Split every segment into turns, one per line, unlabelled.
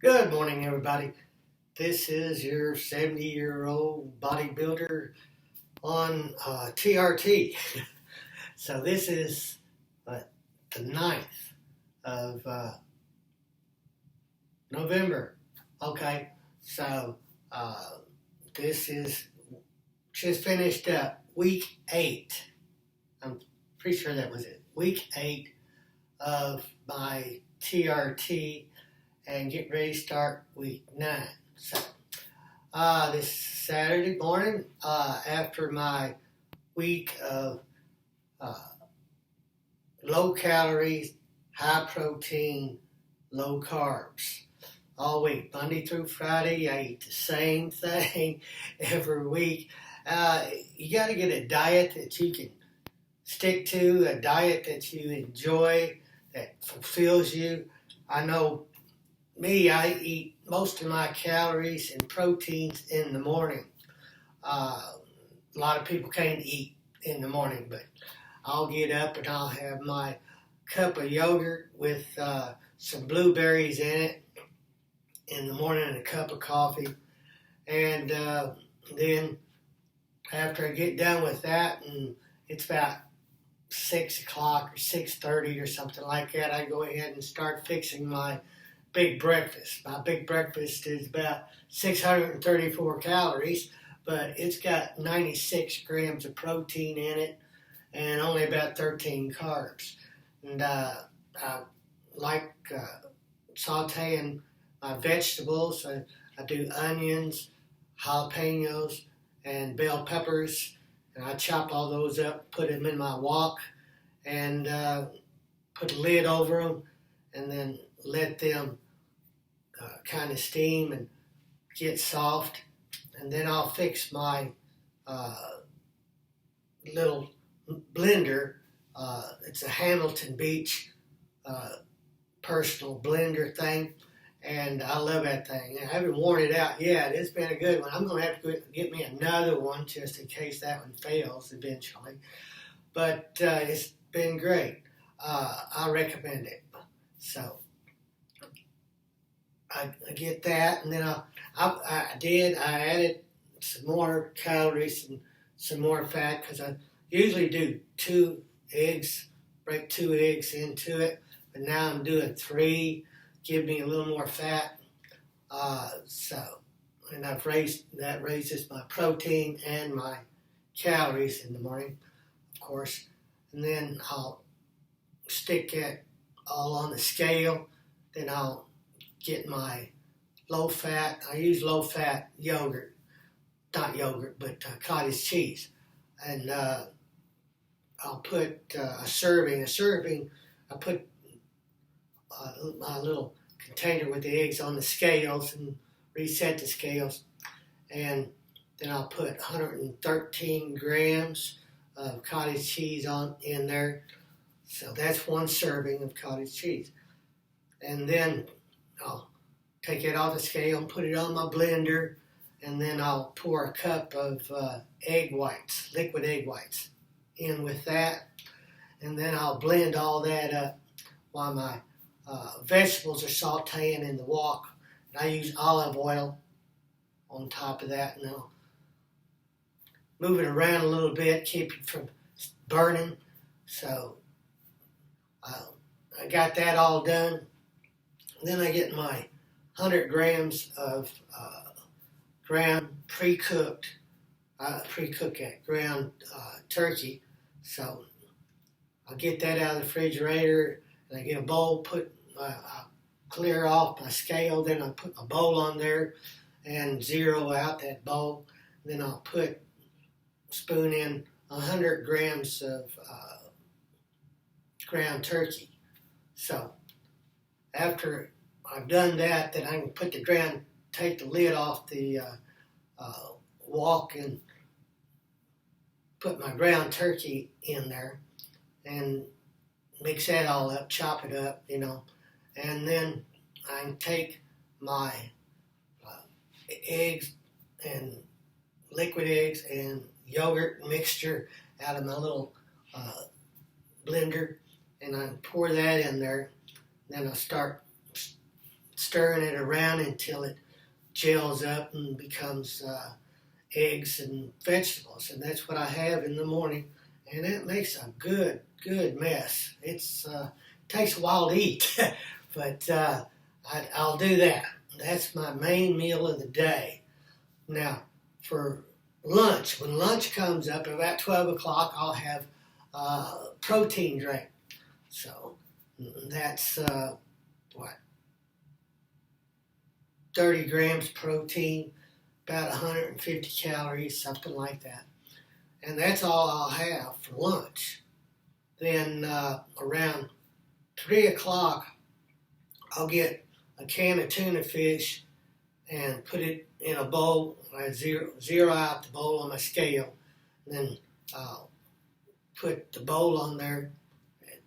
Good morning, everybody. This is your 70-year-old bodybuilder on TRT. So this is the 9th of November. Okay, so this is just finished up week 8. I'm pretty sure that was it. Week 8 of my TRT. And get ready to start week 9. So, this Saturday morning, after my week of low calories, high protein, low carbs, all week, Monday through Friday, I eat the same thing every week. You got to get a diet that you can stick to, a diet that you enjoy, that fulfills you. I know me, I eat most of my calories and proteins in the morning. A lot of people can't eat in the morning, but I'll get up and I'll have my cup of yogurt with some blueberries in it in the morning and a cup of coffee. And then after I get done with that, and it's about 6 o'clock or 6:30 or something like that, I go ahead and start fixing my big breakfast. My big breakfast is about 634 calories, but it's got 96 grams of protein in it and only about 13 carbs. And I like sauteing my vegetables. I do onions, jalapenos, and bell peppers, and I chop all those up, put them in my wok, and put a lid over them, and then let them kind of steam and get soft, and then I'll fix my little blender. It's a Hamilton Beach personal blender thing, and I love that thing. I haven't worn it out yet. It's been a good one. I'm going to have to get me another one just in case that one fails eventually, but it's been great. I recommend it. So I get that, and then I added some more calories and some more fat, because I usually do 2 eggs, break 2 eggs into it, but now I'm doing 3, give me a little more fat. And that raises my protein and my calories in the morning, of course, and then I'll stick it all on the scale. Then I'll get my low-fat. I use low-fat yogurt, not yogurt, but cottage cheese, and I'll put a serving. I put my little container with the eggs on the scales and reset the scales, and then I'll put 113 grams of cottage cheese in there. So that's 1 serving of cottage cheese, and then I'll take it off the scale and put it on my blender, and then I'll pour a cup of egg whites, liquid egg whites, in with that, and then I'll blend all that up while my vegetables are sauteing in the wok. And I use olive oil on top of that, and I'll move it around a little bit, keep it from burning. So I got that all done. Then I get my 100 grams of ground pre-cooked ground turkey. So I'll get that out of the refrigerator, and I get a bowl, I'll clear off my scale, then I'll put a bowl on there and zero out that bowl. Then I'll spoon in 100 grams of ground turkey. So after I've done that, then I can take the lid off the wok and put my ground turkey in there and mix that all up, chop it up, and then I can take my eggs and liquid eggs and yogurt mixture out of my little blender, and I pour that in there. Then I'll start stirring it around until it gels up and becomes eggs and vegetables. And that's what I have in the morning. And it makes a good mess. It's takes a while to eat, but I'll do that. That's my main meal of the day. Now, for lunch, when lunch comes up at about 12 o'clock, I'll have protein drink. So that's 30 grams protein, about 150 calories, something like that. And that's all I'll have for lunch. Then around 3 o'clock, I'll get a can of tuna fish and put it in a bowl. I zero out the bowl on my scale. And then I'll put the bowl on there,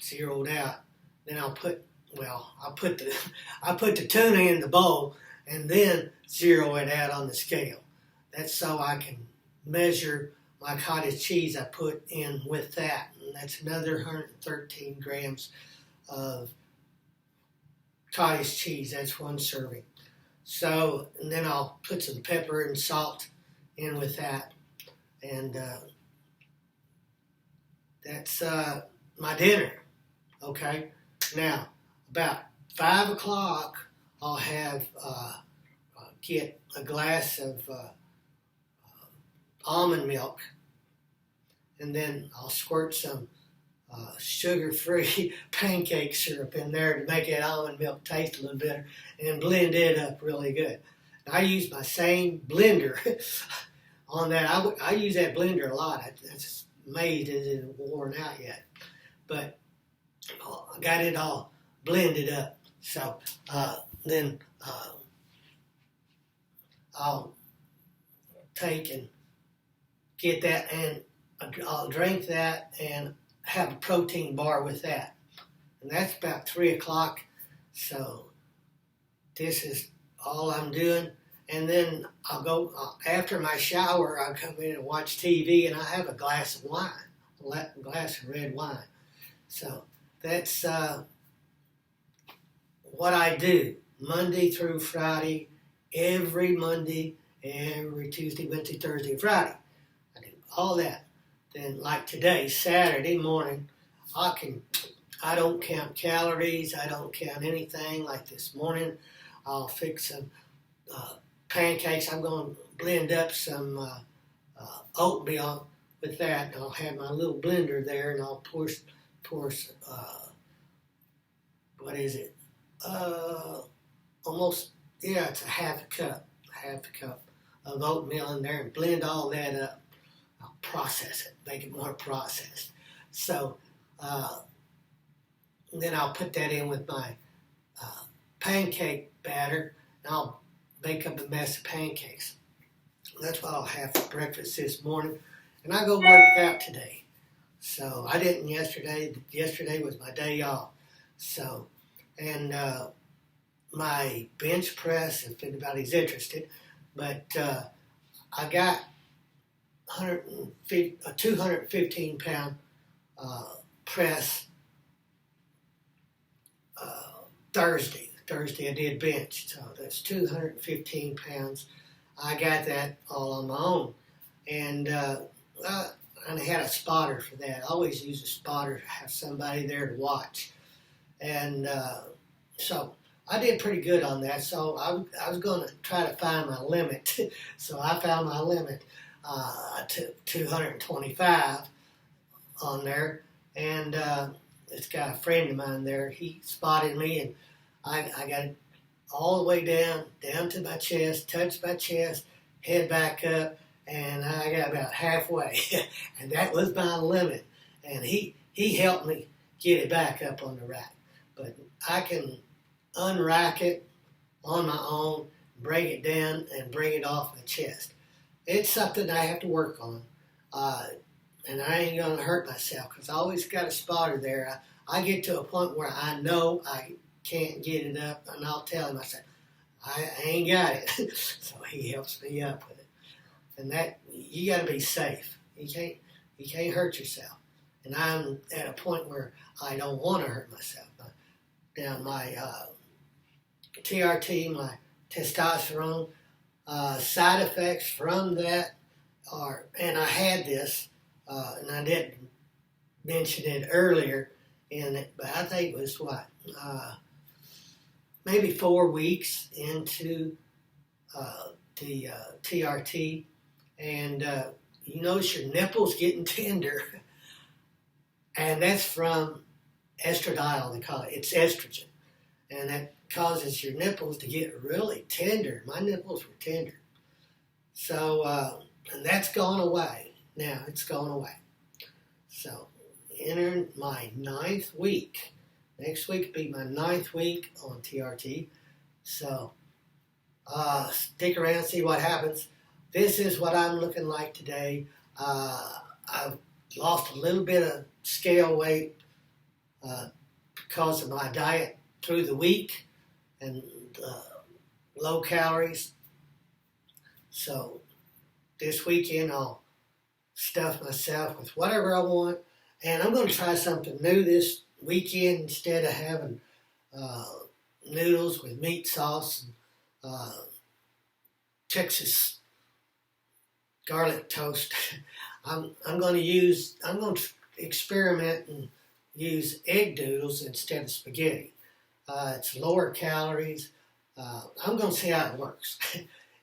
zeroed out. Then I'll put the tuna in the bowl and then zero it out on the scale. That's so I can measure my cottage cheese I put in with that. And that's another 113 grams of cottage cheese. That's one serving. So, and then I'll put some pepper and salt in with that. And that's my dinner. Okay? Now, about 5 o'clock, I'll have get a glass of almond milk, and then I'll squirt some sugar-free pancake syrup in there to make that almond milk taste a little better and blend it up really good. I use my same blender on that. I use that blender a lot. It's amazed it isn't worn out yet. But I got it all blended up. So then I'll take and get that, and I'll drink that and have a protein bar with that. And that's about 3 o'clock. So this is all I'm doing. And then I'll go, after my shower, I'll come in and watch TV, and I have a glass of wine, a glass of red wine. So that's what I do Monday through Friday, every Monday, every Tuesday, Wednesday, Thursday, Friday. I do all that. Then like today, Saturday morning, I don't count calories. I don't count anything. Like this morning, I'll fix some pancakes. I'm going to blend up some oatmeal with that. And I'll have my little blender there, and I'll pour what is it? It's a half a cup of oatmeal in there, and blend all that up. I'll process it, make it more processed. So then I'll put that in with my pancake batter, and I'll bake up a mess of pancakes. That's what I'll have for breakfast this morning. And I go work out today. So I didn't yesterday. Yesterday was my day off. So, and my bench press, if anybody's interested, but I got a 215 pound press Thursday. Thursday I did bench, so that's 215 pounds. I got that all on my own. And I had a spotter for that. I always use a spotter to have somebody there to watch. And so I did pretty good on that. So I was going to try to find my limit. So I found my limit to 225 on there. And it's got a friend of mine there. He spotted me, and I got it all the way down to my chest, touched my chest, head back up, and I got about halfway. And that was my limit. And he helped me get it back up on the rack. But I can unrack it on my own, break it down, and bring it off my chest. It's something I have to work on. And I ain't going to hurt myself because I always got a spotter there. I get to a point where I know I can't get it up, and I'll tell him, I say, I ain't got it. So he helps me up with it. And that, you got to be safe. You can't hurt yourself. And I'm at a point where I don't want to hurt myself. Now my TRT, my testosterone. Side effects from that are, and I had this, and I didn't mention it earlier in it, but I think it was maybe 4 weeks into the TRT, and you notice your nipples getting tender, and that's from estradiol, they call it. It's estrogen, and that causes your nipples to get really tender. My nipples were tender. So, and that's gone away. Now it's gone away. So, entering my 9th week. Next week will be my 9th week on TRT. So, stick around, see what happens. This is what I'm looking like today. I've lost a little bit of scale weight because of my diet through the week and low calories. So this weekend I'll stuff myself with whatever I want, and I'm going to try something new this weekend instead of having noodles with meat sauce and Texas garlic toast. I'm going to experiment and use egg noodles instead of spaghetti. It's lower calories. I'm going to see how it works.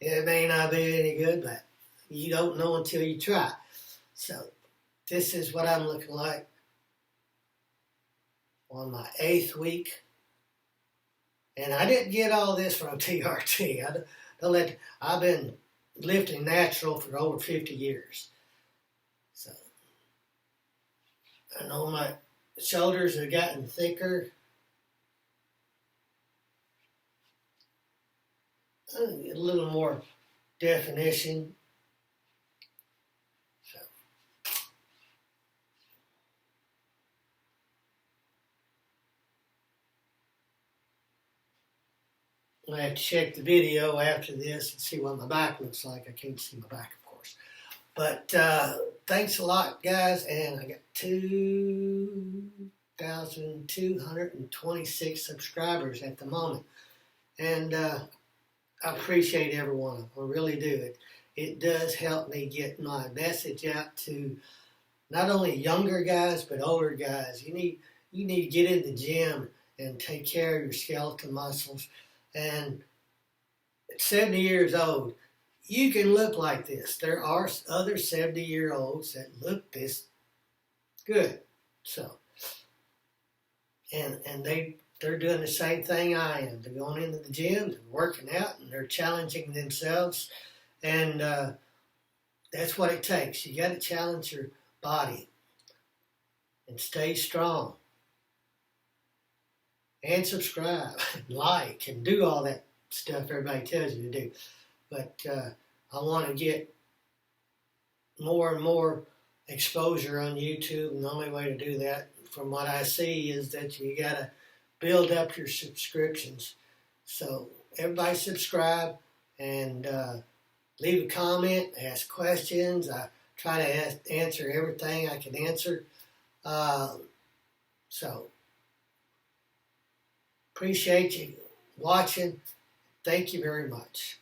It may not be any good, but you don't know until you try. So this is what I'm looking like on my 8th week. And I didn't get all this from TRT. I've been lifting natural for over 50 years. So I know my shoulders have gotten thicker. A little more definition. So I have to check the video after this and see what my back looks like. I can't see my back, of course. But thanks a lot, guys. And I got 2,226 subscribers at the moment. And I appreciate every one of them. I really do. It does help me get my message out to not only younger guys but older guys. You need to get in the gym and take care of your skeletal muscles. And at 70 years old, you can look like this. There are other 70-year-olds that look this good. So, and they're doing the same thing I am. They're going into the gym, they're working out, and they're challenging themselves. And that's what it takes. You got to challenge your body and stay strong. And subscribe, like, and do all that stuff everybody tells you to do. But I want to get more and more exposure on YouTube, and the only way to do that, from what I see, is that you got to build up your subscriptions. So everybody subscribe and leave a comment, ask questions. I try to answer everything I can answer. So appreciate you watching. Thank you very much.